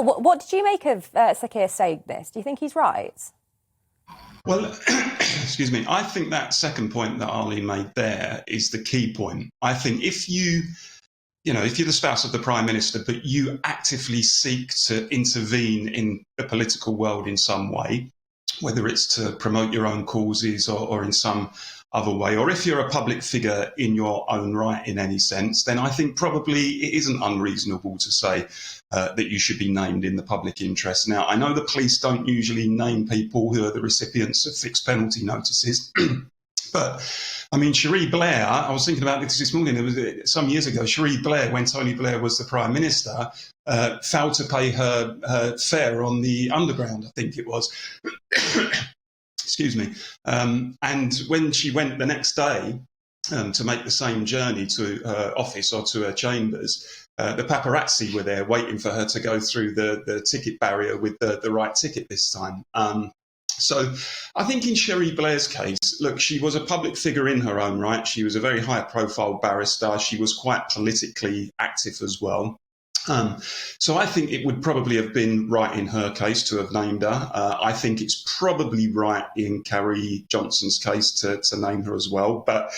Paul, what did you make of Sir Keir saying this? Do you think he's right? Well, excuse me, I think that second point that Arlene made there is the key point. I think if you're the spouse of the Prime Minister, but you actively seek to intervene in the political world in some way, whether it's to promote your own causes or in some other way, or if you're a public figure in your own right in any sense, then I think probably it isn't unreasonable to say that you should be named in the public interest. Now, I know the police don't usually name people who are the recipients of fixed penalty notices, but I mean, Cherie Blair, I was thinking about this morning, it was some years ago, Cherie Blair, when Tony Blair was the Prime Minister, failed to pay her fare on the Underground, I think it was. Excuse me. And when she went the next day to make the same journey to her office or to her chambers, the paparazzi were there waiting for her to go through the ticket barrier with the right ticket this time. So I think in Cherie Blair's case, look, she was a public figure in her own right. She was a very high-profile barrister. She was quite politically active as well. So I think it would probably have been right in her case to have named her. I think it's probably right in Carrie Johnson's case to name her as well. But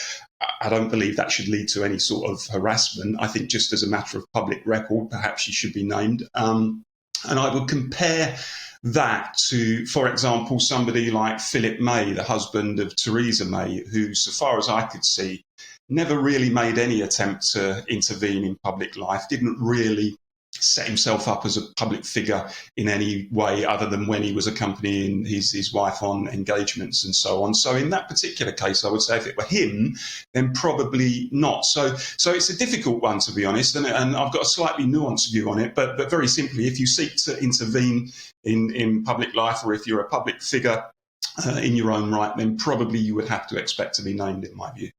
I don't believe that should lead to any sort of harassment. I think just as a matter of public record, perhaps she should be named. And I would compare that to, for example, somebody like Philip May, the husband of Theresa May, who, so far as I could see, never really made any attempt to intervene in public life, didn't really set himself up as a public figure in any way other than when he was accompanying his wife on engagements and so on. So in that particular case, I would say if it were him, then probably not. So it's a difficult one, to be honest, and I've got a slightly nuanced view on it, but very simply, if you seek to intervene in public life, or if you're a public figure in your own right, then probably you would have to expect to be named, in my view.